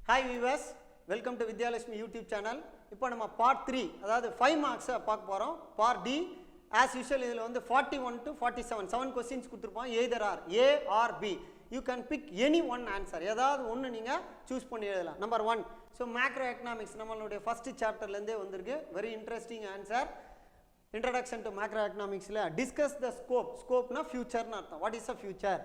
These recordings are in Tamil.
Hi viewers, welcome to Vidhyalakshmi YouTube channel. இப்போ நம்ம part 3 அதாவது 5 marks பார்க்க போறோம். Part D as usual இதுல வந்து 41 to 47 7 questions கொடுத்திருப்போம். Either or A or B. You can pick any one answer. ஏதாவது ஒன்னு நீங்க சூஸ் பண்ணி எழுதலாம். Number 1. So macroeconomics நம்மளுடைய first chapterல இருந்தே வந்திருக்கு. Very interesting answer. Introduction to macroeconomics ல discuss the scope. Scope na future னு அர்த்தம். What is a future?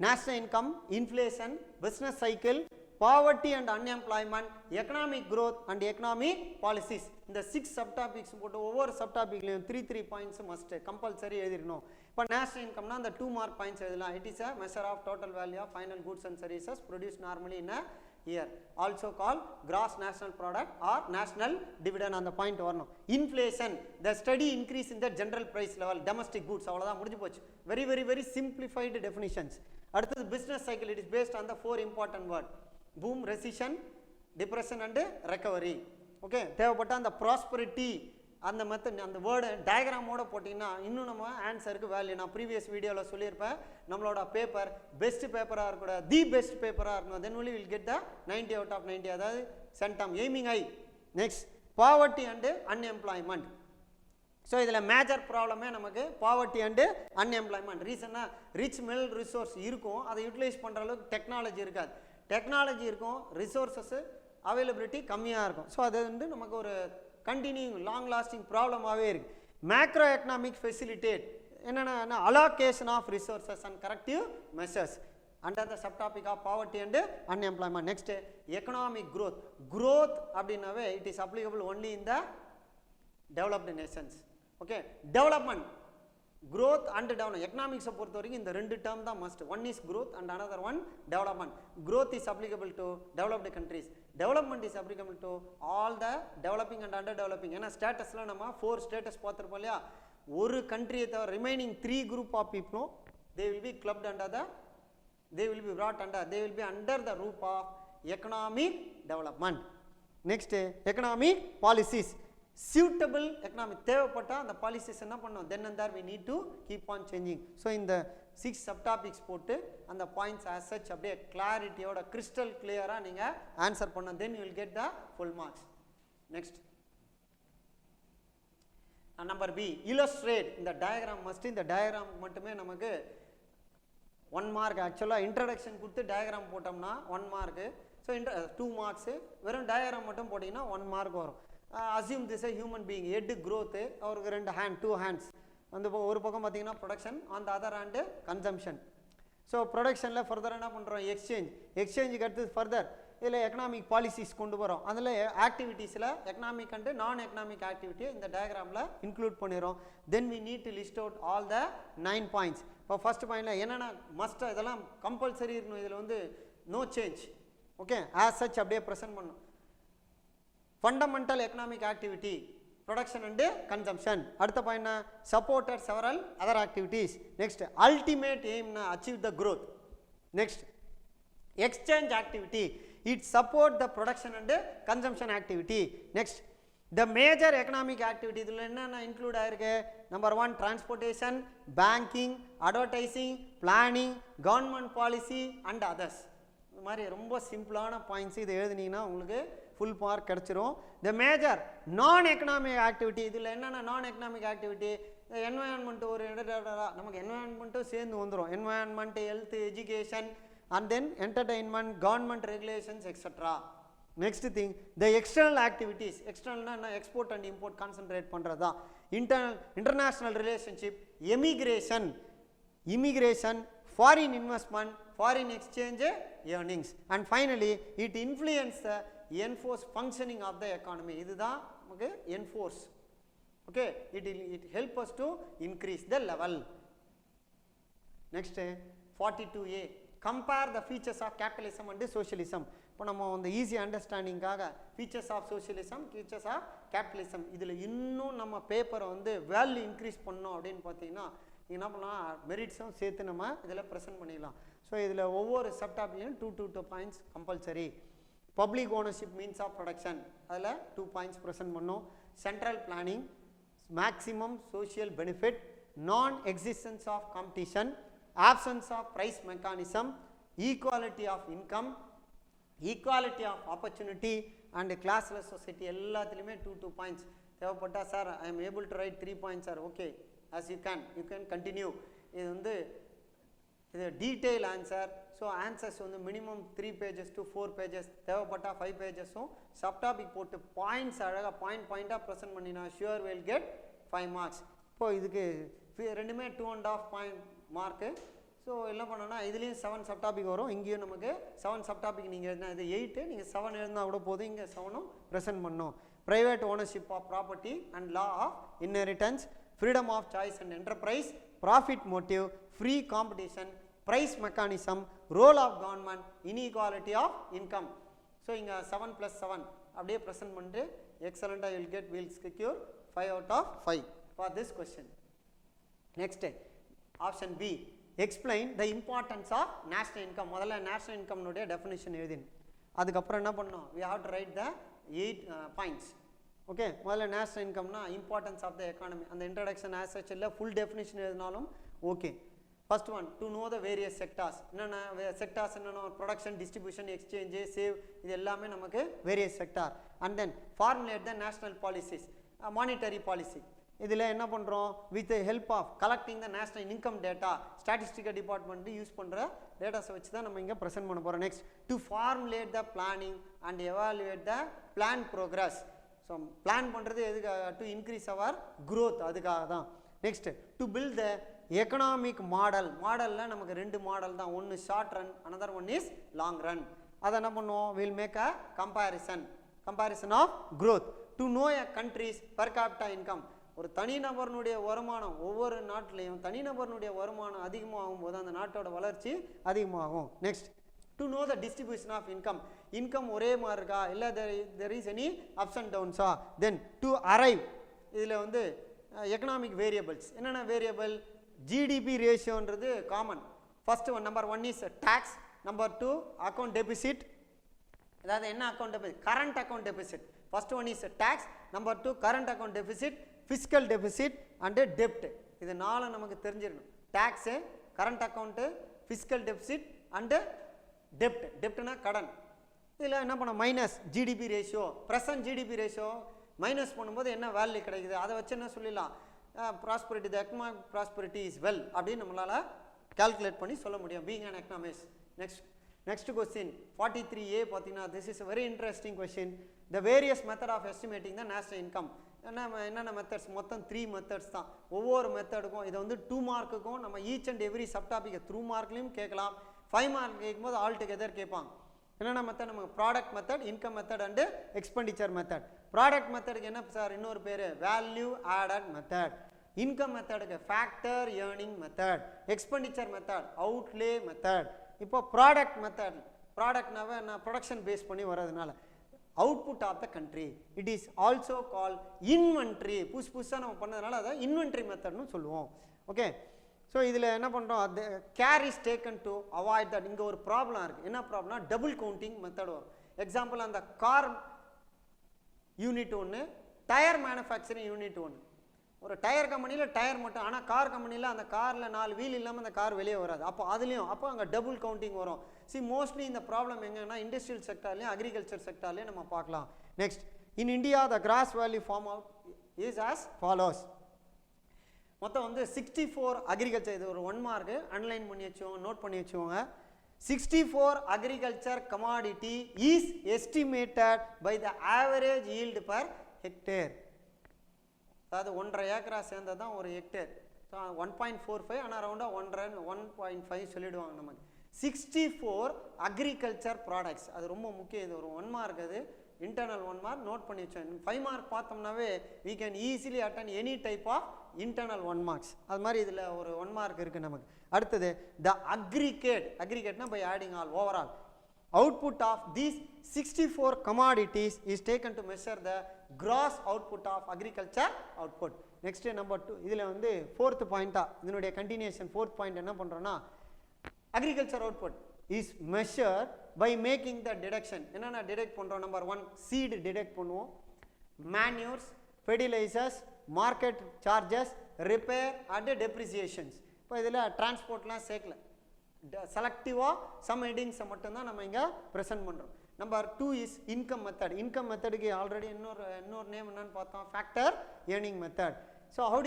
National income, inflation, business cycle, poverty and unemployment, economic growth and economic policies. இந்த 6 subtopics போட்டு ஒவ்வொரு subtopicலயும் 3 points must compulsory எழுதிரணும். இப்போ national income னா அந்த 2 mark points எழுதலாம். It is a measure of total value of final goods and services produced normally in a year, also called gross national product or national dividend. அந்த பாயிண்ட் வரணும். Inflation, the steady increase in the general price level, domestic goods. அவ்வளவுதான் முடிஞ்சு போச்சு. Very simplified definitions. அடுத்தது business cycle. It is based on the 4 important word: boom, recession, depression and recovery. Okay, தேவைப்பட்ட அந்த prosperity அந்த மெத்தட் அந்த வேர்டு டயக்ராமோட போட்டிங்கன்னா இன்னும் நம்ம ஆன்சருக்கு வேல்யூ. நான் ப்ரீவியஸ் வீடியோவில் சொல்லியிருப்பேன், நம்மளோட பேப்பர் பெஸ்ட் பேப்பராக இருக்கக்கூடாது, தி பெஸ்ட் பேப்பராக இருக்கணும். Then only will get the 90 out of 90, அதாவது சென்டம் எய்மிங் ஐ. Next poverty and unemployment. So இதில் மேஜர் ப்ராப்ளமே நமக்கு பாவர்ட்டி அண்டு அன்எம்ப்ளாய்மெண்ட். ரீசனாக ரிச் மில் ரிசோர்ஸ் இருக்கும், அதை யூட்டிலைஸ் பண்ணுற அளவுக்கு டெக்னாலஜி இருக்காது. டெக்னாலஜி இருக்கும், ரிசோர்ஸஸ் அவைலபிலிட்டி கம்மியாக இருக்கும். ஸோ அது வந்து நமக்கு ஒரு கண்டினியூ லாங் லாஸ்டிங் ப்ராப்ளமாகவே இருக்குது. மேக்ரோ எக்கனாமிக் ஃபெசிலிட்டேட் என்னென்னா allocation of resources and corrective measures under the subtopic of poverty and unemployment. Next economic growth. Growth அப்படின்னாவே it is applicable only in the developed nations. Okay, development, growth and development. எக்கனாமிக்ஸை பொறுத்த வரைக்கும் இந்த ரெண்டு டேர்ம் தான் must. One is growth and another one development. Growth is applicable to developed countries. Development is applicable to all the developing and underdeveloping. ஏன்னா ஸ்டேட்டஸில் நம்ம 4 ஸ்டேட்டஸ் பார்த்துருப்போம் இல்லையா. ஒரு கண்ட்ரியை தவிர remaining 3 group of people they will be clubbed under the, they will be brought under, they will be under the roof of economic development. Next, economic policies. Suitable economic தேவைப்பட்ட அந்த பாலிசிஸ் என்ன பண்ணோம், then and there we need to keep on changing. So இந்த 6 subtopics போட்டு அந்த பாயிண்ட்ஸ் as such அப்படியே கிளாரிட்டியோட கிறிஸ்டல் கிளியராக நீங்கள் ஆன்சர் பண்ணோம். Then you will get the full marks. Next, number B, illustrate. இந்த டயக்ராம் மஸ்ட். இந்த டயக்ராம் மட்டுமே நமக்கு 1 மார்க். ஆக்சுவலாக இன்ட்ரடக்ஷன் கொடுத்து டயக்ராம் போட்டோம்னா 1 மார்க்கு. So 2 marks. வெறும் டயக்ராம் மட்டும் போட்டிங்கன்னா 1 மார்க் வரும். Assume this a human being, head growth, அவருக்கு 2 hands. அந்த ஒரு பக்கம் பார்த்தீங்கன்னா production, on the other hand consumption. So ப்ரொடக்ஷனில் ஃபர்தர் என்ன பண்ணுறோம், எக்ஸ்சேஞ்சுக்கு அடுத்து ஃபர்தர் இதில் எக்கனாமிக் பாலிசிஸ் கொண்டு வரோம். அதில் ஆக்டிவிட்டீஸில் எக்கனாமிக் அண்டு நான் எக்கனாமிக் ஆக்டிவிட்டியை இந்த டயக்ராமில் இன்க்ளூட் பண்ணிடுறோம். Then we need to list out all the 9 points. இப்போ ஃபர்ஸ்ட் பாயிண்டில் என்னென்ன மஸ்ட்டாக இதெல்லாம் கம்பல்சரி இருக்கணும். இதில் வந்து no change. Okay, as such அப்படியே ப்ரெசென்ட் பண்ணணும். Fundamental economic activity, production and consumption. அடுத்த point supported several other activities. Next, ultimate aim achieve the growth. Next, exchange activity, it support the production and consumption activity. Next, the major economic activity இதில் என்னென்ன இன்க்ளூட் ஆயிருக்கு. Number 1 transportation, banking, advertising, planning, government policy and others. இந்த மாதிரி ரொம்ப சிம்பிளான பாயிண்ட்ஸ் இதை எழுதுனீங்கன்னா உங்களுக்கு ஃபுல் மார்க் கிடச்சிரும். த மேஜர் நான் எக்கனாமிக் ஆக்டிவிட்டி. இதில் என்னென்ன நான் எக்கனாமிக் ஆக்டிவிட்டி, என்வாயன்மெண்ட் ஒரு நமக்கு என்வாயன்மெண்ட்டும் சேர்ந்து வந்துடும். Environment, health, education and then entertainment, government regulations extra. Next thing, the external activities. எக்ஸ்டர்னல்னா என்ன, எக்ஸ்போர்ட் அண்ட் இம்போர்ட் கான்சன்ட்ரேட் பண்ணுறது தான். International relationship, immigration, foreign investment, foreign exchange earnings, and finally it influence the enforce functioning of the economy. இதுதான் நமக்கு enforce. Okay, it help us to increase the level. Next, 42A, compare the features of capitalism and socialism. இப்போ நம்ம அந்த ஈஸி அண்டர்ஸ்டாண்டிங்காக features of socialism, features of capitalism, இதில் இன்னும் நம்ம பேப்பரை வந்து வேல்யூ இன்க்ரீஸ் பண்ணோம் அப்படின்னு பார்த்தீங்கன்னா என்ன பண்ணலாம், மெரிட்ஸும் சேர்த்து நம்ம இதில் ப்ரெசென்ட் பண்ணிடலாம். ஸோ இதில் ஒவ்வொரு சப்டாப்லையும் 2 points compulsory. Public ownership means of production, அதில் 2 பாயிண்ட்ஸ் ப்ரெசென்ட் பண்ணோம். Central planning, maximum social benefit, non existence of competition, absence of price mechanism, equality of income, equality of opportunity and classless society எல்லாத்துலேயுமே 2 பாயிண்ட்ஸ் தேவைப்பட்டா sir I am able to write 3 points sir okay as you can continue. இது வந்து இது டீட்டெயில் ஆன்சர். ஸோ ஆன்சர்ஸ் வந்து மினிமம் 3 pages to 4 pages தேவைப்பட்டா 5 pagesஸும் சப்டாபிக் போட்டு பாயிண்ட்ஸ் அழகாக பாயிண்டாக ப்ரெசென்ட் பண்ணினா ஷுவர் வில் கெட் 5 marks. இப்போது இதுக்கு ரெண்டுமே 2.5 point மார்க்கு. ஸோ என்ன பண்ணோன்னா இதுலேயும் 7 சப்டாபிக் வரும், இங்கேயும் நமக்கு 7 சப்டாபிக் நீங்கள் எழுதினா இது 8 நீங்கள் 7 எழுதினா கூட போதும், இங்கே 7ம் ப்ரெசென்ட் பண்ணோம். Private ownership of property and law of inheritance, freedom of choice and enterprise, profit motive, free competition, price mechanism, role of government, inequality of income. So inga 7 plus 7 அப்படியே present பண்ணிட்டு excellent I will get will secure 5 out of 5 for this question. Next option B, explain the importance of national income. முதல்ல national income உடைய definition எழுதின், அதுக்கு அப்புறம் என்ன பண்ணோம் we have to write the 8 points. Okay, முதல்ல நேஷனல் இன்கம்னா இம்பார்ட்டன்ஸ் ஆஃப் த எக்கானமி, அந்த இன்ட்ரடக்ஷன் ஆஸ் சச் இல்லை, ஃபுல் டெஃபினிஷன் எழுதினாலும் okay. First one to know the various sectors. என்னென்ன செக்டார்ஸ் என்னென்ன ப்ரொடக்ஷன், டிஸ்ட்ரிபியூஷன், எக்ஸ்சேஞ்சு, சேவ், இது எல்லாமே நமக்கு various sector. And then formulate the national policies, monetary policy. இதில் என்ன பண்ணுறோம் with help of collecting the national income data, statistical department use பண்ணுற டேட்டாஸை வச்சு தான் நம்ம இங்கே ப்ரெசென்ட் பண்ண போகிறோம். Next to formulate the planning and evaluate the plan progress. So plan பண்ணுறது எதுக்காக? டு இன்க்ரீஸ் அவர் க்ரோத், அதுக்காக தான். Next to build the economic model. மாடலில் நமக்கு 2 மாடல் தான், ஒன்று short run, another one is long run. அதை என்ன பண்ணுவோம் will make a comparison of growth. To know a country's per capita income. ஒரு தனிநபர்னுடைய வருமானம், ஒவ்வொரு நாட்டிலையும் தனிநபர்னுடைய வருமானம் அதிகமாகும் போது அந்த நாட்டோட வளர்ச்சி அதிகமாகும். Next to know the distribution of income ஒரே மாதிரி இருக்கா, இல்லை there is any ups and டவுன்ஸா. தென் டு அரைவ், இதில் வந்து எக்கனாமிக் வேரியபிள்ஸ் என்னென்ன வேரியபிள், ஜிடிபி ரேஷியோன்றது common. First one number 1 is tax, number 2 account deficit, அதாவது என்ன account deficit, current account deficit. First one is tax, number 2 current account deficit, fiscal deficit and டெப்ட். இது 4 நமக்கு தெரிஞ்சிடணும். Tax, current account, fiscal deficit and டெப்ட்னா கடன். இதில் என்ன பண்ண minus GDP ratio, present GDP ratio minus பண்ணும்போது என்ன வேல்யூ கிடைக்குது, அதை வச்சு என்ன சொல்லிடலாம், prosperity, the economic prosperity is well அப்படின்னு நம்மளால் கால்குலேட் பண்ணி சொல்ல முடியும் being an economist. Next question 43A பார்த்தீங்கன்னா this is very interesting question. The various method of estimating the national income. என்னென்ன மெத்தட்ஸ், மொத்தம் 3 மெத்தட்ஸ் தான். ஒவ்வொரு மெத்தடுக்கும் இதை வந்து 2 மார்க்குக்கும் நம்ம ஈச் அண்ட் எவ்ரி சப்டாபிக் 3 மார்க்லையும் கேட்கலாம், 5 மார்க் கேட்கும்போது ஆல் டுகெதர் கேட்பாங்க. என்னென்ன மெத்தட், நமக்கு product method, income method and expenditure method. Product மெத்தடுக்கு என்ன சார் இன்னொரு பேர், வேல்யூ ஆடட் மெத்தட். இன்கம் மெத்தடுக்கு factor earning method. Expenditure method outlay method. இப்போ ப்ராடக்ட் மெத்தட், ப்ராடக்ட்னாவே நான் ப்ரொடக்ஷன் பேஸ் பண்ணி வர்றதுனால output of the country, it is also call inventory. புதுசாக நம்ம பண்ணதுனால அதை இன்வென்ட்ரி மெத்தட்னு சொல்லுவோம். ஓகே, ஸோ இதில் என்ன பண்ணுறோம், அது care is taken to avoid that. இங்கே ஒரு ப்ராப்ளம் இருக்குது. என்ன ப்ராப்ளம்னா டபுள் கவுண்டிங் மெத்தட் வரும். எக்ஸாம்பிள் அந்த கார் யூனிட் ஒன்று, டயர் மேனுஃபேக்சரிங் யூனிட் ஒன்று. ஒரு டயர் கம்பெனியில் டயர் மட்டும், ஆனால் கார் கம்பெனியில் அந்த காரில் 4 வீல் இல்லாமல் அந்த கார் வெளியே வராது. அப்போ அதுலேயும் அப்போ அங்கே டபுள் கவுண்டிங் வரும். மோஸ்ட்லி இந்த ப்ராப்ளம் எங்கன்னா இண்டஸ்ட்ரியல் செக்டார்லையும் அக்ரிகல்ச்சர் செக்டார்லையும் நம்ம பார்க்கலாம். Next, in India the gross value farm out is as follows. மொத்தம் வந்து 64 அக்ரிகல்ச்சர், இது ஒரு 1 மார்க்கு அன்லைன் பண்ணி வச்சுக்கோங்க, நோட் பண்ணி வச்சுக்கோங்க. 64 agriculture commodity is estimated by the average yield per hectare. அதாவது 1.5 ஏக்கரா சேர்ந்தது தான் ஒரு ஹெக்டேர். ஸோ 1.45 ஆனால் அரௌண்டாக 1.5 சொல்லிவிடுவாங்க நமக்கு. 64 அக்ரிகல்ச்சர் ப்ராடக்ட்ஸ், அது ரொம்ப முக்கியம். இது ஒரு 1 மார்க், அது இன்டர்னல் 1 மார்க் நோட் பண்ணி வச்சோம். 5 mark பார்த்தோம்னாவே we can easily attend any type of internal 1 marks. அது மாதிரி இதில் ஒரு 1 மார்க் இருக்குது நமக்கு. அடுத்தது the aggregateனா by adding all, overall output of these 64 commodities is taken to measure the gross output of agriculture output. Next number 2, இதில் வந்து 4th பாயிண்டா இதனுடைய கண்டினியூஷன் 4th பாயிண்ட் என்ன பண்ணுறோன்னா agriculture output is measured by making the deduction. என்னென்ன டிடெக்ட் பண்ணுறோம், நம்பர் 1 seed டிடெக்ட் பண்ணுவோம், manures, fertilizers, market charges, repair and depreciations. இப்போ இதில் டிரான்ஸ்போர்ட்லாம் சேர்க்கல, செலக்டிவாக சம் ஹெட்டிங்ஸை மட்டும்தான் நம்ம இங்கே ப்ரெசென்ட் பண்ணுறோம். Number 2 is income method. Income மெத்தடுக்கு ஆல்ரெடி இன்னொரு நேம் என்னன்னு பார்த்தோம், factor earning method. So how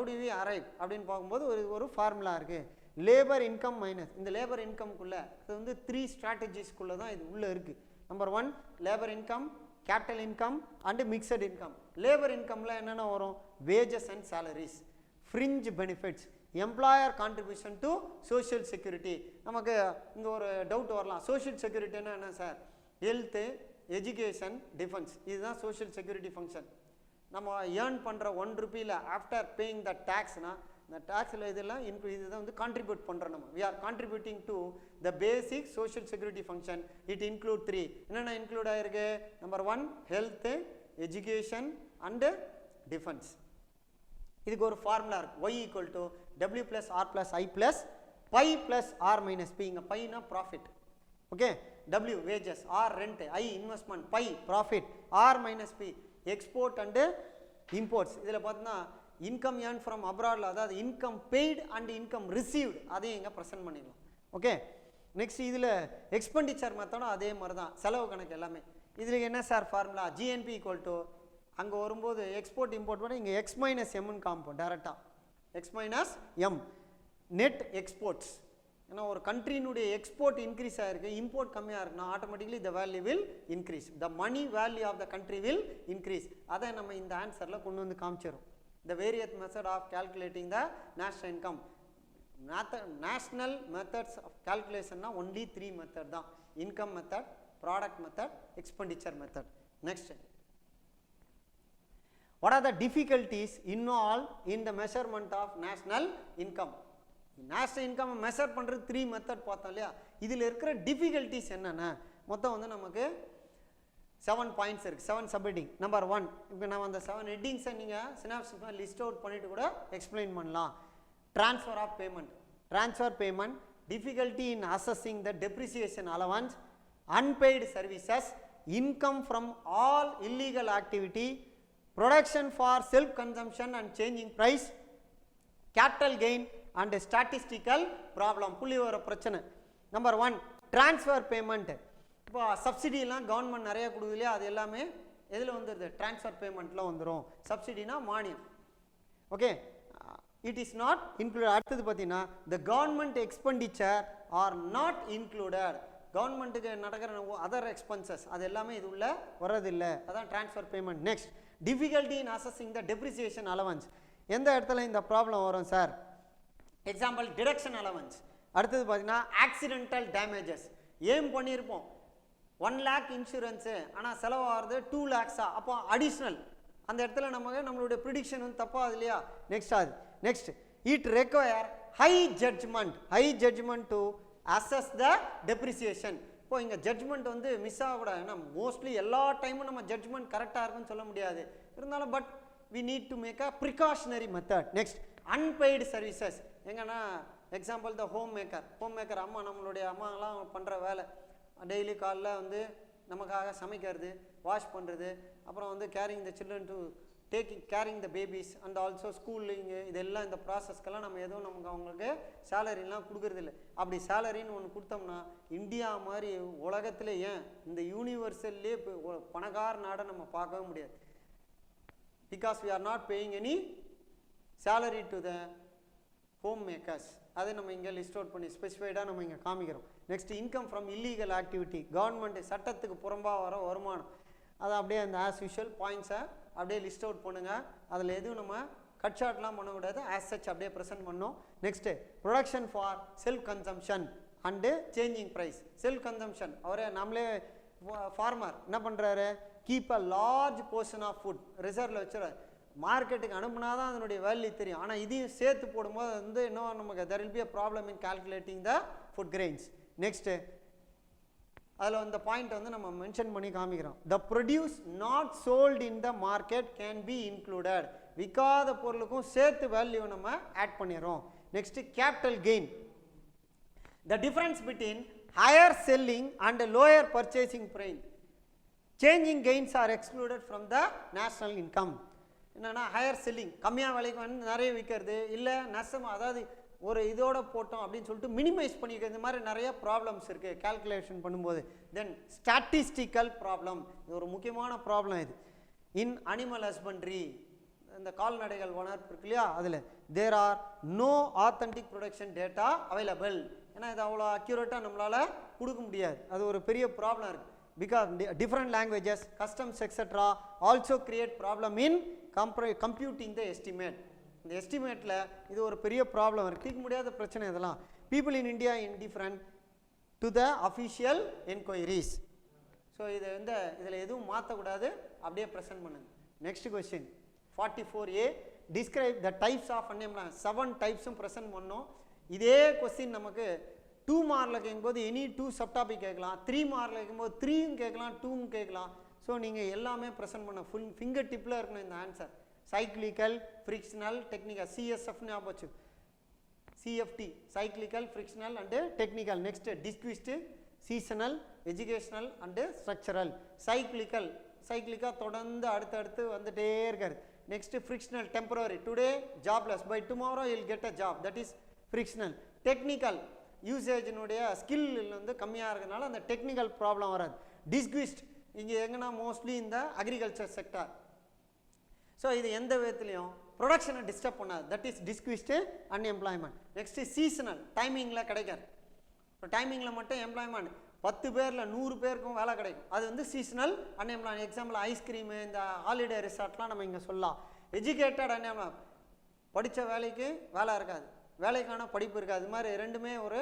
do we arrive அப்படின்னு பார்க்கும்போது ஒரு ஃபார்முலா இருக்குது. லேபர் இன்கம் மைனஸ் இந்த லேபர் இன்கம்குள்ளே அது வந்து 3 ஸ்ட்ராட்டஜிஸ்குள்ளே தான் இது உள்ளே இருக்குது. Number 1 labour income, capital income and mixed income. Labour இன்கமில் என்னென்ன வரும், wages and salaries, fringe benefits, employer contribution to social security. நமக்கு இங்கே ஒரு டவுட் வரலாம், சோஷியல் செக்யூரிட்டின்னா என்ன சார், ஹெல்த்து, எஜுகேஷன், டிஃபென்ஸ், இதுதான் சோஷியல் செக்யூரிட்டி ஃபங்க்ஷன். நம்ம ஏர்ன் பண்ணுற 1 ரூபியில் ஆஃப்டர் பேயிங் த டேக்ஸ்னா இந்த டேக்ஸில் இதெல்லாம் இதுதான் வந்து கான்ட்ரிபியூட் பண்ணுறோம். நம்ம we are contributing to the basic social security function. It include 3 என்னென்ன இன்க்ளூட் ஆகிருக்கு. Number 1 health, education and defence. இதுக்கு ஒரு ஃபார்முலா இருக்குது, y equal to w plus R plus I plus pi plus R minus P. இங்கே பைனா profit, okay, w wages, R rent, I investment, pi profit, R minus P export and imports. இதில் பார்த்தீங்கன்னா இன்கம் ஏர்ன் ஃப்ரம் அப்ராடில், அதாவது income paid and income received, அதையும் இங்கே ப்ரெசென்ட் பண்ணிடலாம். ஓகே, நெக்ஸ்ட் இதில் எக்ஸ்பெண்டிச்சர் மெத்தடும் அதே மாதிரி தான், செலவு கணக்கு எல்லாமே. இதில் என்ன sir formula, GNB equal to அங்கே வரும்போது எக்ஸ்போர்ட் இம்போர்ட் பண்ண இங்கே எக்ஸ் மைனஸ் எம்னு காமிப்போம் டேரெக்டாக, X minus M net exports. ஏன்னா ஒரு கண்ட்ரியினுடைய எக்ஸ்போர்ட் இன்க்ரீஸ் ஆகிருக்கு, இம்போர்ட் கம்மியாக இருக்குன்னா automatically the value will increase, the money value of the country will increase. அதை நம்ம இந்த ஆன்சரில் கொண்டு வந்து காமிச்சிடும். The various method of calculating the national income. National methods of கால்குலேஷன்னா ஒன்லி 3 மெத்தட் தான், income method, product method, expenditure method. Next, what are the difficulties involved in the measurement of national income? National income measure பண்ணுறது 3 மெத்தட் பார்த்தோம் இல்லையா. இதில் இருக்கிற டிஃபிகல்ட்டிஸ் என்னென்ன, மொத்தம் வந்து நமக்கு 7 பாயிண்ட்ஸ் இருக்குது, 7 சப்ஹெட்டிங். நம்பர் 1, இப்போ நம்ம அந்த 7 ஹெட்டிங்ஸை நீங்கள் சினாப்சிஸாக லிஸ்ட் அவுட் பண்ணிவிட்டு கூட எக்ஸ்பிளைன் பண்ணலாம். Transfer of payment, difficulty in assessing the depreciation allowance, unpaid services, income from all illegal activity, production for self consumption and changing price, capital gain and statistical problem, புள்ளி வர பிரச்சனை. Number 1 transfer payment. இப்போ சப்சிடிலாம் கவர்மெண்ட் நிறைய கொடுக்குது இல்லையா, அது எல்லாமே எதில் வந்துடுது, ட்ரான்ஸ்ஃபர் பேமெண்ட்டில் வந்துடும். சப்சிடினா மானியம், okay, it is not include. அடுத்தது பார்த்தீங்கன்னா the government expenditure are not included, கவர்மெண்ட்டுக்கு நடக்கிற அதர் எக்ஸ்பென்சஸ் அது எல்லாமே இது உள்ள வர்றதில்லை, அதான் transfer payment. Next, difficulty in assessing the depreciation allowance. எந்த இடத்துல இந்த ப்ராப்ளம் வரும் சார், எக்ஸாம்பிள் டிடக்ஷன் அலவன்ஸ். அடுத்தது பார்த்தீங்கன்னா ஆக்சிடென்டல் டேமேஜஸ். ஏம் பண்ணியிருப்போம் 1 lakh இன்சூரன்ஸு, ஆனால் செலவாகிறது 2 lakhs, அப்போ அடிஷ்னல் அந்த இடத்துல நம்மளுடைய ப்ரிடிக்ஷன் வந்து தப்பாகுது இல்லையா. Next it require high judgement to assess the depreciation. இப்போ இங்கே ஜட்ஜ்மெண்ட் வந்து மிஸ் ஆகக்கூடாது. ஏன்னா மோஸ்ட்லி எல்லா டைமும் நம்ம ஜட்ஜ்மெண்ட் கரெக்டாக இருக்குன்னு சொல்ல முடியாது, இருந்தாலும் but we need to make a precautionary method. Next unpaid services. எங்கன்னா எக்ஸாம்பிள் த ஹோம் மேக்கர் அம்மா, நம்மளுடைய அம்மாங்கெல்லாம் பண்ணுற வேலை, டெய்லி காலைல வந்து நமக்காக சமைக்கிறது, வாஷ் பண்ணுறது, அப்புறம் வந்து caring the children to caring the babies and also schooling, இதெல்லாம் இந்த ப்ராசஸ்க்கெல்லாம் நம்ம எதுவும் நமக்கு அவங்களுக்கு சேலரிலாம் கொடுக்குறதில்ல. அப்படி சேலரின்னு ஒன்று கொடுத்தோம்னா இந்தியா மாதிரி உலகத்தில் ஏன் இந்த யூனிவர்சல்லே பணக்கார நாடை நம்ம பார்க்கவே முடியாது. Because we are not paying any salary to the home makers. அதை நம்ம இங்கே லிஸ்ட் அவுட் பண்ணி ஸ்பெசிஃபைடாக நம்ம இங்கே காமிக்கிறோம். Next income from illegal activity, government சட்டத்துக்கு புறம்பாக வர வருமானம், அதை அப்படியே அந்த ஆஸ் யூஷுவல் பாயிண்ட்ஸை அப்படியே லிஸ்ட் அவுட் பண்ணுங்கள். அதில் எதுவும் நம்ம கட் ஷார்ட்லாம் பண்ணக்கூடாது, ஆஸ் சச் அப்படியே ப்ரெசென்ட் பண்ணோம். Next production for self consumption and changing price. Self consumption, அவரே நம்மளே ஃபார்மர் என்ன பண்ணுறாரு, keep a large portion of food ரிசர்வில் வச்சுறாரு. மார்க்கெட்டுக்கு அனுப்புனா தான் அதனுடைய வேல்யூ தெரியும், ஆனால் இதையும் சேர்த்து போடும்போது வந்து இன்னும் நமக்கு there will be a problem in calculating the food grains. Next அதில் அந்த பாயிண்ட் வந்து நம்ம மென்ஷன் பண்ணி காமிக்கிறோம். The produce not sold in the market can be included. விற்காத பொருளுக்கும் சேர்த்து வேல்யூ நம்ம ஆட் பண்ணிடுறோம். Next capital gain. The difference between higher selling and lower purchasing price, changing gains are excluded from the national income. என்னென்னா ஹையர் செல்லிங், கம்மியாக விலைக்கு வந்து நிறைய விற்கிறது, இல்லை நஷ்டம், அதாவது ஒரு இதோட போட்டோம் அப்படின்னு சொல்லிட்டு மினிமைஸ் பண்ணிக்க இந்த மாதிரி நிறைய ப்ராப்ளம்ஸ் இருக்குது கால்குலேஷன் பண்ணும்போது. தென் ஸ்டாட்டிஸ்டிக்கல் ப்ராப்ளம், இது ஒரு முக்கியமான ப்ராப்ளம். இது இன் அனிமல் ஹஸ்பண்ட்ரி, இந்த கால்நடைகள் வளர்ப்பு இருக்கு இல்லையா, அதில் there are no authentic production data available. ஏன்னா இது அவ்வளோ அக்யூரேட்டாக நம்மளால் கொடுக்க முடியாது, அது ஒரு பெரிய ப்ராப்ளம் இருக்குது. because different languages, customs etc. also create problem in computing the estimate. இந்த எஸ்டிமேட்டில் இது ஒரு பெரிய ப்ராப்ளம் இருக்குது, தீர்க்க முடியாத பிரச்சனை இதெல்லாம். people in India indifferent to the official enquiries. So இதை வந்து இதில் எதுவும் மாற்றக்கூடாது, அப்படியே ப்ரெசென்ட் பண்ணுங்க. Next question 44A, describe the types of unemployment. 7 டைப்ஸும் ப்ரெசென்ட் பண்ணோம். இதே கொஸ்டின் நமக்கு 2 மார்க்கில் கேட்கும்போது எனி 2 சப்டாபிக் கேட்கலாம், 3 மார்க்கில் கேட்கும்போது 3யும் கேட்கலாம், 2ம் கேட்கலாம். ஸோ நீங்கள் எல்லாமே ப்ரெசென்ட் பண்ண ஃபுல் ஃபிங்கர் டிப்பில் இருக்கணும் இந்த ஆன்சர். சைக்ளிக்கல், ஃப்ரிக்ஷனல், டெக்னிக்கல், சிஎஸ்எஃப்னு ஆப்போச்சு, CFT, cyclical, frictional and technical. Next disguised, seasonal, educational and structural. சைக்ளிக்காக தொடர்ந்து அடுத்தடுத்து வந்துட்டே இருக்காரு. Next frictional, temporary, today jobless, by tomorrow will get a job, that is frictional. Technical, யூசேஜினுடைய ஸ்கில் வந்து கம்மியாக இருக்கிறதுனால அந்த டெக்னிக்கல் ப்ராப்ளம் வராது. டிஸ்குவிஸ்ட் இங்கே எங்கன்னா மோஸ்ட்லி இந்த அக்ரிகல்ச்சர் செக்டார். ஸோ இது எந்த விதத்துலையும் ப்ரொடக்ஷனை டிஸ்டர்ப் பண்ணாது, that is disguised unemployment. Next seasonal, டைமிங்கில் கிடைக்காது. இப்போ டைமிங்கில் மட்டும் எம்ப்ளாய்மெண்ட் 10 பேரில் 100 பேருக்கும் வேலை கிடைக்கும், அது வந்து சீசனல் அன்எம்ப்ளாய்மெண்ட். எக்ஸாம்பிள் ஐஸ்கிரீமு, இந்த ஹாலிடே ரிசார்ட்லாம் நம்ம இங்கே சொல்லலாம். எஜுகேட்டட் அன்எம்ப்ளாய்மெண்ட், படித்த வேலைக்கு வேலை இருக்காது, வேலைக்கான படிப்பு இருக்காது. இது மாதிரி ரெண்டுமே ஒரு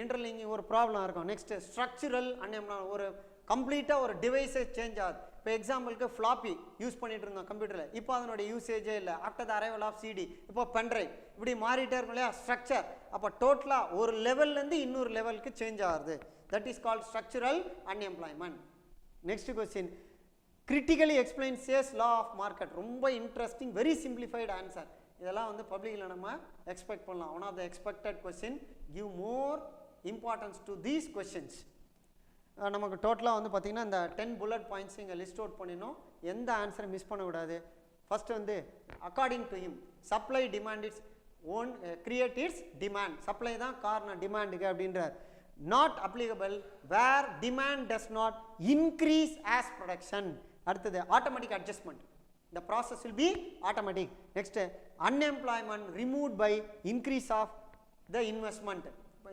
இன்டர்லிங்கிங் ஒரு ப்ராப்ளம் இருக்கும். நெக்ஸ்ட்டு ஸ்ட்ரக்சரல் அன்எம்ப்ளாய்மெண்ட், ஒரு கம்ப்ளீட்டாக ஒரு டிவைஸே சேஞ்ச் ஆகுது. இப்போ எக்ஸாம்பிளுக்கு ஃப்ளாப்பி யூஸ் பண்ணிட்டு இருந்தோம் கம்ப்யூட்டரில், இப்போ அதனுடைய யூசேஜே இல்லை. After the arrival of CD இப்போ பென்ட்ரைவ், இப்படி மாறிட்டே இருக்கும் இல்லையா ஸ்ட்ரக்சர். அப்போ டோட்டலாக ஒரு லெவல்லேருந்து இன்னொரு லெவலுக்கு சேஞ்ச் ஆகுது, that is called structural unemployment. Next question, critically explain sales law of market. ரொம்ப இன்ட்ரெஸ்டிங், வெரி சிம்பிளிஃபைடு ஆன்சர். இதெல்லாம் வந்து பப்ளிக்கில் நம்ம எக்ஸ்பெக்ட் பண்ணலாம். One of the expected question, give more importance to these questions. நமக்கு டோட்டலாக வந்து பார்த்திங்கன்னா இந்த 10 புல்லட் பாயிண்ட்ஸ் இங்கே லிஸ்ட் அவுட் பண்ணினோம், எந்த ஆன்சரை மிஸ் பண்ணக்கூடாது. ஃபஸ்ட்டு வந்து according to him, supply demand it's own create its demand. Supply தான் காரணம் டிமாண்டுக்கு அப்படின்றார். Not applicable where demand does not increase as production. அடுத்தது automatic adjustment, the process will be automatic. Next, unemployment removed by increase of the investment.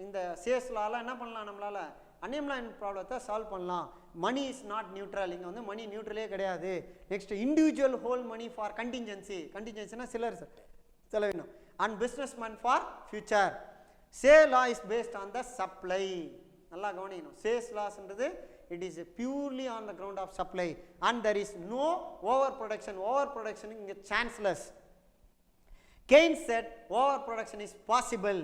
இந்த சேல்ஸ் லால என்ன பண்ணலாம், நம்மளால அன்எம்ப்ளாய்மெண்ட் ப்ராப்ளத்தை சால்வ் பண்ணலாம். மணி இஸ் நாட் நியூட்ரல், இங்கே வந்து மணி நியூட்ரலே கிடையாது. Next, individual hold money for contingency, கண்டிஞ்சன்சினா சிலர் செலவினம், and business man for future. Sale law is based on the supply. நல்லா கவனிக்கணும், சேல்ஸ் லாஸ்ன்றது it is purely on the ground of supply and there is no overproduction inga chanceless. Keynes said overproduction is possible,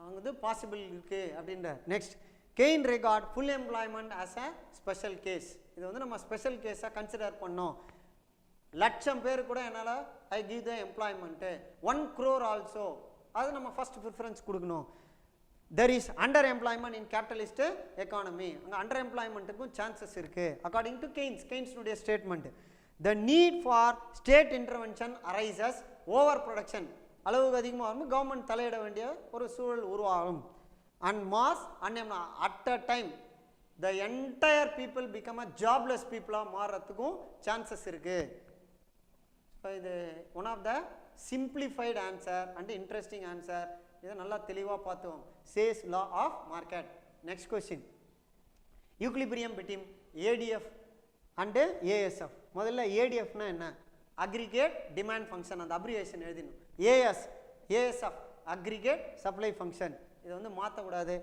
angadhu possible irukku abindra. Next, Keynes regard full employment as a special case. idu vandu nama special case ah consider pannom. லட்சம் பேர் கூட என்னால I give the employment 1 crore also, அது நம்ம first preference கொடுக்கணும். There is underemployment in capitalist economy. அங்கே underemploymentக்கும் சான்சஸ் இருக்குது according to Keynes statement. The need for state intervention arises over production. அளவுக்கு அதிகமாக வந்து கவர்மெண்ட் தலையிட வேண்டிய ஒரு சூழல் உருவாகும். And mass unemployment at a time the entire people become a jobless people மாறுறதுக்கும் சான்சஸ் இருக்குது. ஸோ இது one of the simplified answer and interesting answer. இதை நல்லா தெளிவாக பார்த்தோம். Sales law of market. Next question, equilibrium between ADF and ASF. முதல்ல ஏடிஎஃப்னா என்ன, அக்ரிகேட் டிமாண்ட் ஃபங்க்ஷன், அந்த அப்ரிவேஷன் எழுதிடணும். ஏஎஸ்எஃப் அக்ரிகேட் சப்ளை ஃபங்க்ஷன், இதை வந்து மாற்றக்கூடாது.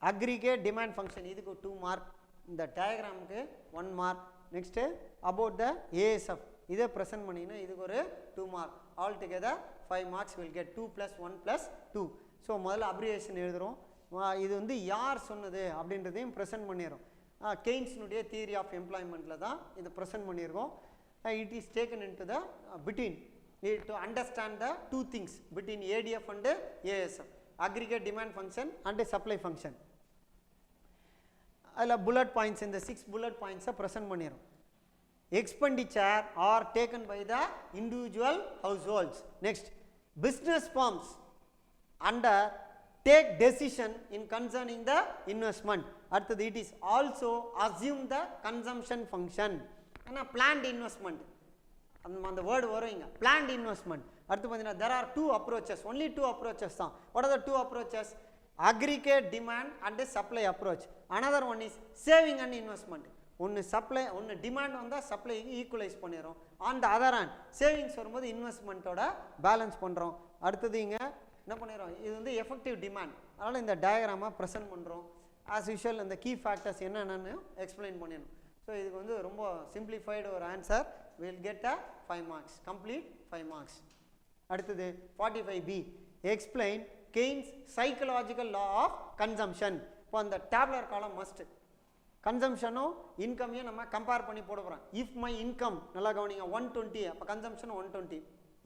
அக்ரிகேட் டிமாண்ட் ஃபங்க்ஷன் இதுக்கு 2 மார்க், இந்த டயக்ராமுக்கு 1 mark. Next about the ASF இதை ப்ரெசென்ட் பண்ணிங்கன்னா இதுக்கு ஒரு 2 mark. All together 5 marks will get 2 + 1 + 2. So முதல்ல அப்ரிவேஷன் எழுதுகிறோம். இது வந்து யார் சொன்னது அப்படின்றதையும் ப்ரெசென்ட் பண்ணிடுறோம். கெய்ன்ஸ்னுடைய தியரி ஆஃப் எம்ப்ளாய்மெண்ட்டில் தான் இதை ப்ரெசென்ட் பண்ணியிருக்கோம். It is taken in to the between to understand the 2 things between ADF and ASF, aggregate demand function and supply function. அதில் புல்லட் பாயிண்ட்ஸ், இந்த 6 புல்லட் பாயிண்ட்ஸை ப்ரெசென்ட் பண்ணிடுறோம். Expenditure are taken by the individual households. Next, business firms and take decision in concerning the investment. அடுத்தது it is also assume the consumption function. ஏன்னா planned investment அந்த வேர்டு வரும் இங்க planned investment. அடுத்து பார்த்தீங்கன்னா there are two approaches, only two approaches தான். What are the two approaches? Aggregate demand and supply approach. Another one is saving and investment. ஒன்று சப்ளை ஒன்று டிமாண்ட் வந்தால் சப்ளை ஈக்குவலைஸ் பண்ணிடுறோம். On the other hand savings வரும்போது இன்வெஸ்ட்மெண்ட்டோட பேலன்ஸ் பண்ணுறோம். அடுத்தது இங்கே என்ன பண்ணிடுறோம், இது வந்து எஃபெக்டிவ் டிமாண்ட். அதனால் இந்த டயக்ராமாக ப்ரெசென்ட் பண்ணுறோம். ஆஸ் யூஷுவல் இந்த கீ ஃபேக்டர்ஸ் என்னென்னு எக்ஸ்பிளைன் பண்ணிடணும். ஸோ இதுக்கு வந்து ரொம்ப சிம்பிளிஃபைடு ஒரு answer. Will get a 5 marks, complete 5 marks. அடுத்தது 45B, explain Keynes psychological law of consumption. இப்போ அந்த டேப்லர் காலம் மஸ்ட். கன்சம்ஷனும் இன்கமையும் நம்ம கம்பேர் பண்ணி போட போகிறோம். இஃப் மை இன்கம் நல்லா கவனிங்க 120, அப்போ கன்சம்ஷன் 120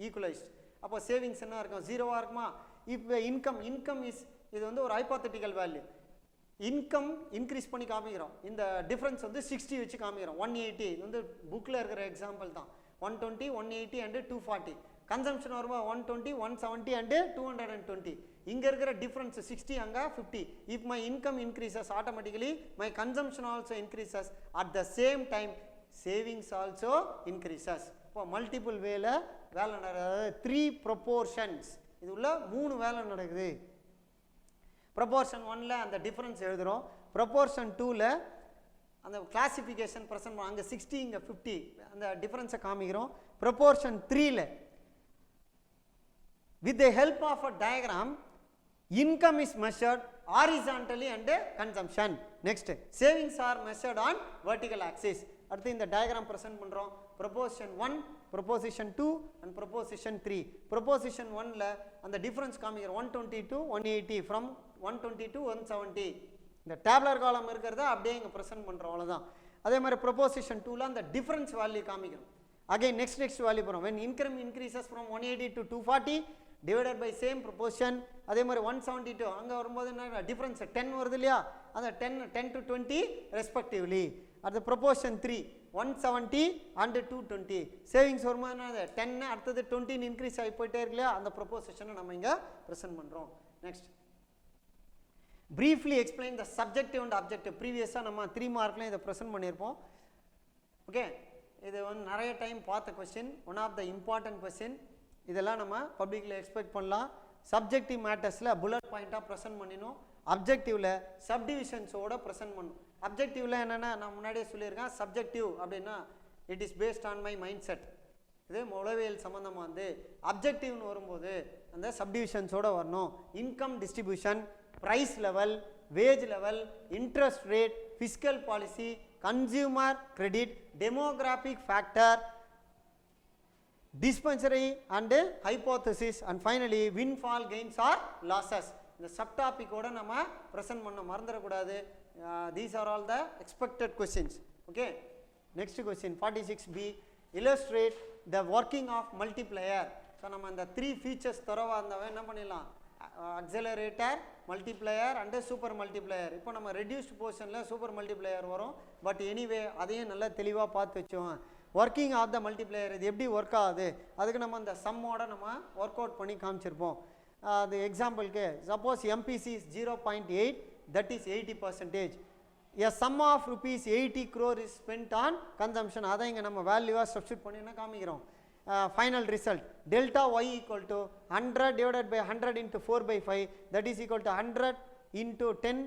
ஈக்குவலைஸ்ட். அப்போ சேவிங்ஸ் என்ன இருக்கும், 0வாக இருக்குமா? இப்போ இன்கம் இஸ் இது வந்து ஒரு ஹைப்போதெட்டிக்கல் வேல்யூ. இன்கம் இன்க்ரீஸ் பண்ணி காமிக்கிறோம். இந்த டிஃப்ரென்ஸ் வந்து 60 வச்சு காமிக்கிறோம். 180 இது வந்து புக்கில் இருக்கிற எக்ஸாம்பிள் தான். 120, 180 அண்டு 240. கன்சம்ஷன் வரும்போது 120, 170 அண்டு 220. இங்கே இருக்கிற டிஃப்ரென்ஸ் 60, அங்கே 50. If my income increases automatically my consumption also increases. At the same time savings also increases. இப்போ மல்டிபிள் வேல வேலை நடக்குது. 3 ப்ரொபோர்ஷன்ஸ், இது உள்ள 3 வேலை நடக்குது. ப்ரொபோர்ஷன் 1ல் அந்த டிஃப்ரென்ஸ் எழுதுகிறோம். ப்ரொபோர்ஷன் 2ல் அந்த கிளாசிஃபிகேஷன் ப்ரெசென்ட் பண்ணோம். அங்கே 60, இங்கே 50, அந்த டிஃப்ரென்ஸை காமிக்கிறோம். ப்ரொபோர்ஷன் 3ல் with the help of a diagram income is measured horizontally and consumption. Next, savings are measured on vertical axis. அடுத்து இந்த டயக்ராம் ப்ரெசென்ட் பண்ணுறோம். Proposition 1, proposition 2 and proposition 3. Proposition 1ல் அந்த டிஃப்ரென்ஸ் காமிக்கிறோம். 120 to 180, ஃப்ரம் 120 to 170. இந்த டேப்லர் காலம் இருக்கிறத அப்படியே இங்கே ப்ரெசென்ட் பண்ணுறோம், அவ்வளோதான். அதே மாதிரி ப்ரொபோசிஷன் 2ல் அந்த டிஃப்ரென்ஸ் வேல்யூ காமிக்கிறோம். அகைன் நெக்ஸ்ட் வேல்யூ போகிறோம். when income increases from 180 to 240 divided by same proportion. அதே மாதிரி 172 அங்கே வரும்போது என்ன டிஃப்ரென்ஸ் 10 வருது இல்லையா, அந்த 10 to 20 ரெஸ்பெக்டிவ்லி. அது ப்ரொபோர்ஷன் 3 170 and 220. சேவிங்ஸ் வரும்போது என்ன 10, அடுத்தது 20 இன்க்ரீஸ் ஆகி போயிட்டே இருக்கு இல்லையா, அந்த ப்ரொபோசிஷனை நம்ம இங்கே ப்ரெசென்ட் பண்ணுறோம். Next, briefly explain the subjective and objective. ப்ரீவியஸாக நம்ம 3 மார்க்லையும் இதை ப்ரெசென்ட் பண்ணியிருப்போம். ஓகே, இது வந்து நிறைய டைம் பார்த்த question, one of the important question. இதெல்லாம் நம்ம பப்ளிக்கில் எக்ஸ்பெக்ட் பண்ணலாம். சப்ஜெக்டிவ் மேட்டர்ஸில் புல்லட் பாயிண்ட்டாக ப்ரெசென்ட் பண்ணினோம். அப்ஜெக்டிவில் சப்டிவிஷன்ஸோட ப்ரெசென்ட் பண்ணணும். அப்ஜெக்டிவில் என்னென்னா நான் முன்னாடியே சொல்லியிருக்கேன், சப்ஜெக்டிவ் அப்படின்னா it is based on my mind set. இது உளவியல் சம்மந்தமாக வந்து அப்ஜெக்டிவ்னு வரும்போது அந்த சப்டிவிஷன்ஸோட வரணும். Income distribution, price level, wage level, interest rate, fiscal policy, consumer credit, demographic factor, dispensary and hypothesis, and finally windfall gains or losses. இந்த சப் டாபிக்கோட நம்ம ப்ரெசென்ட் பண்ண மறந்துடக்கூடாது. these are all the expected questions. okay, next question 46B, illustrate the working of multiplier. So நம்ம அந்த 3 ஃபீச்சர்ஸ் தரவா இருந்தவன் என்ன பண்ணிடலாம், accelerator, multiplier and super multiplier. இப்போ நம்ம ரெடியூஸ்ட் போர்ஷனில் சூப்பர் மல்டிப்ளையர் வரும். பட் எனிவே அதையும் நல்லா தெளிவாக பார்த்து வச்சோம். ஒர்க்கிங் ஆஃப் த மல்டிப்ளையர் இது எப்படி ஒர்க் ஆகுது, அதுக்கு நம்ம அந்த சம்மோட நம்ம ஒர்க் அவுட் பண்ணி காமிச்சிருப்போம். அது எக்ஸாம்பிளுக்கு suppose MPC is 0.8, that is 80%. a sum of rupees 80 crore is spent on consumption. அதை இங்கே நம்ம வேல்யூவாக சப்ஸ்டியூட் பண்ணி என்ன காமிக்கிறோம். Final result delta y equal to 100 divided by 100 into 4/5, that is equal to 100 into 10,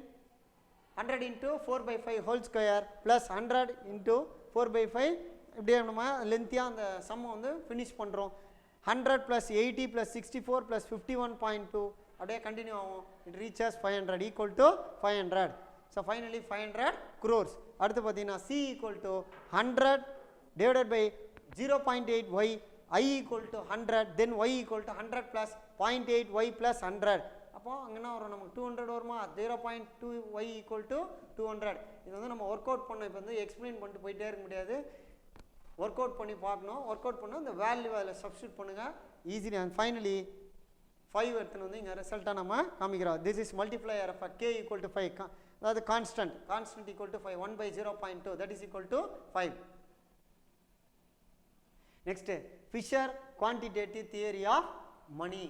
100 into 4/5 whole square plus 100 into 4/5. இப்படியே நம்ம லென்த்தியாக அந்த சம்மை வந்து ஃபினிஷ் பண்ணுறோம். 100 + 80 + 64 + 51.2 அப்படியே கண்டினியூ ஆகும். It reaches 500 equal to 500. So finally 500 crores. அடுத்து பார்த்தீங்கன்னா C equal to 100 divided by 0.8y, I equal to 100, then y equal to 100 plus 0.8y plus 100. அப்போ அங்கன்னா வரும் நமக்கு 200 வருமா. 0.2y equal to 200. இது வந்து நம்ம ஒர்க் அவுட் பண்ணோம். இப்போ வந்து எக்ஸ்பிளைன் பண்ணிட்டு போயிட்டே இருக்க முடியாது, ஒர்க் அவுட் பண்ணி பார்க்கணும். ஒர்க் அவுட் பண்ணால் இந்த வேல்யூ அதில் சப்ஸ்டியூட் பண்ணுங்கள் ஈஸிலி. அண்ட் ஃபைனலி 5 எடுத்துன்னு வந்து இங்கே ரிசல்ட்டாக நம்ம காமிக்கிறோம். This is multiplier of k equal to 5. அதாவது constant equal to 5, 1/0.2, that is equal to 5. நெக்ஸ்ட், Fisher quantitative theory of money.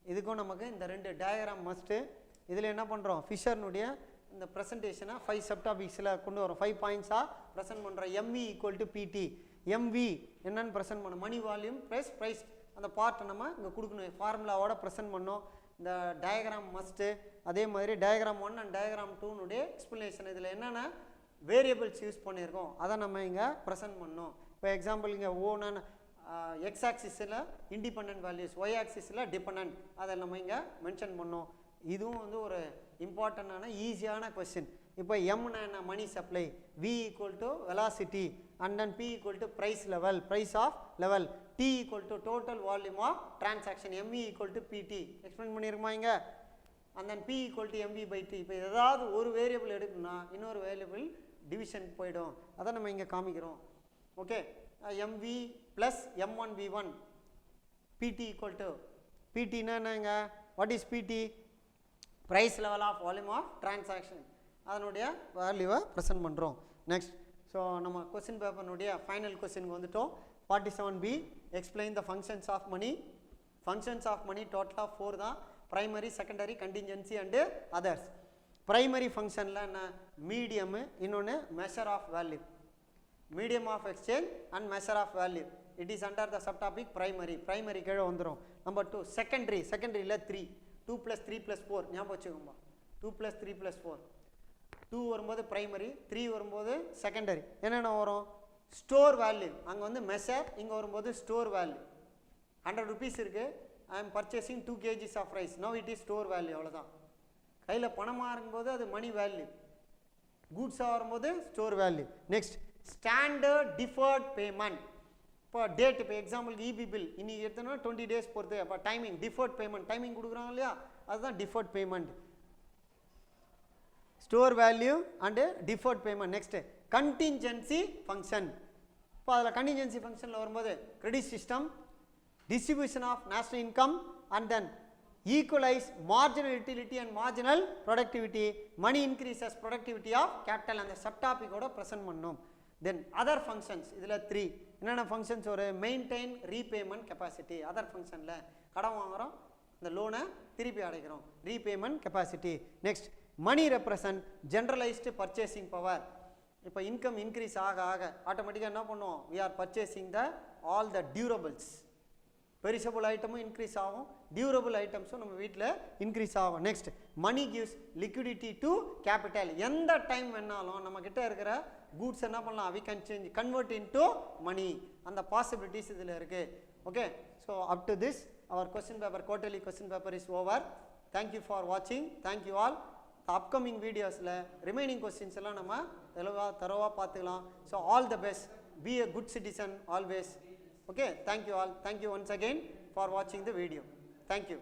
இதுக்கும் நமக்கு இந்த ரெண்டு டயக்ராம் மஸ்ட்டு. இதில் என்ன பண்ணுறோம், ஃபிஷர்னுடைய இந்த ப்ரெசன்டேஷனை 5 சப்டாபிக்ஸில் கொண்டு வரோம். 5 பாயிண்ட்ஸாக ப்ரெசென்ட் பண்ணுறோம். எம்வி ஈக்குவல் டு பிடி. எம்வி என்னன்னு ப்ரெசென்ட் பண்ணோம், மணி வால்யூம் ப்ளஸ் ப்ரைஸ். அந்த பார்ட்டை நம்ம இங்கே கொடுக்கணும், ஃபார்முலாவோட ப்ரெசென்ட் பண்ணோம். இந்த டயக்ராம் மஸ்ட்டு. அதே மாதிரி டயக்ராம் 1 அண்ட் டயக்ராம் 2னுடைய எக்ஸ்ப்ளனேஷன். இதில் என்னென்ன வேரியபிள்ஸ் யூஸ் பண்ணியிருக்கோம் அதை நம்ம இங்கே ப்ரெசென்ட் பண்ணோம். இப்போ எக்ஸாம்பிள் இங்கே ஓனான எக்ஸ் ஆக்சிஸில் இண்டிபெண்ட் வேல்யூஸ், ஒய் ஆக்சிஸில் டிபெண்ட், அதை நம்ம இங்கே மென்ஷன் பண்ணோம். இதுவும் வந்து ஒரு இம்பார்ட்டண்டான ஈஸியான கொஸ்டின். இப்போ எம்னா என்ன, money supply. V equal to velocity and then P equal to price level, price of level. T equal to total volume of transaction. ME equal to PT explain பண்ணியிருக்குமா இங்கே. And then P equal to MV by T. இப்போ ஏதாவது ஒரு வேரியபிள் எடுக்கணும்னா இன்னொரு வேரியபிள் டிவிஷனுக்கு போயிடும், அதை நம்ம இங்கே காமிக்கிறோம். Okay, MV plus M one V one PT equal to, பிடினா என்னங்க, what is PT, price level of volume of transaction. அதனுடைய வேல்யூவை ப்ரெசென்ட் பண்ணுறோம். நெக்ஸ்ட், ஸோ நம்ம கொஸ்டின் பேப்பர்னுடைய ஃபைனல் கொஸ்டினுக்கு வந்துட்டோம். 47B, explain the functions of money. Functions of money total of 4 தான். Primary, secondary, contingency and others. Primary ஃபங்க்ஷனில் என்ன, மீடியமு, இன்னொன்று measure of value. Medium of exchange and measure of value. It is under the sub topic primary. Primary கீழே வந்துடும். Number 2 secondary. செகண்டரியில் 3, 2 + 3 + 4 ஞாபகம் வச்சுக்கோம்பா. 2 + 3 + 4. 2 வரும்போது ப்ரைமரி, 3 வரும்போது செகண்டரி. என்னென்ன வரும், ஸ்டோர் வேல்யூ. அங்கே வந்து மெஷர், இங்கே வரும்போது ஸ்டோர் வேல்யூ. 100 rupees இருக்குது, I am purchasing 2 kgs of rice. No it is store value. அவ்வளோதான். கையில் பணமாக இருக்கும்போது அது மணி வேல்யூ. கூட்ஸாக வரும்போது store value. Next, standard deferred payment. இப்போ டேட், இப்போ எக்ஸாம்பிளுக்கு இபி பில் இன்னைக்கு எடுத்தோன்னா 20 days பொறுத்து. அப்போ டைமிங், டிஃபர்ட் பேமெண்ட், டைமிங் கொடுக்குறாங்க இல்லையா, அதுதான் deferred payment. Store value and deferred payment. Next, கண்டிஞ்சன்சி function. இப்போ அதில் கண்டிஞ்சன்சி ஃபங்க்ஷனில் வரும்போது credit system, distribution of national income and then equalize marginal utility and marginal productivity, money increases productivity of capital. அந்த subtopic ஓட present பண்ணோம். Then other functions, இதில் 3 என்னென்ன functions, ஒரு maintain repayment capacity. other functionல கடன் வாங்குகிறோம், இந்த லோனை திருப்பி அடைக்கிறோம், repayment capacity. next, money represent generalized purchasing power. இப்போ இன்கம் இன்க்ரீஸ் ஆக ஆக ஆட்டோமேட்டிக்காக என்ன பண்ணுவோம், we are purchasing the all the durables. Perishable ஐட்டமும் இன்க்ரீஸ் ஆகும், டியூரபிள் ஐட்டம்ஸும் நம்ம வீட்டில் இன்க்ரீஸ் ஆகும். Next, money gives liquidity to capital. எந்த டைம் வேணாலும் நம்ம கிட்ட இருக்கிற கூட்ஸ் என்ன பண்ணலாம், we can change, convert into money. அந்த பாசிபிலிட்டிஸ் இதில் இருக்குது. Okay, so up to this our question paper, quarterly question paper is over. Thank you for வாட்சிங். Thank you all. அப்கமிங் வீடியோஸில் ரிமைனிங் கொஸ்டின்ஸ் எல்லாம் நம்ம தரவாக பார்த்துக்கலாம். So all the best. B a good citizen always. Okay, thank you all. Thank you once again for watching the video. Thank you.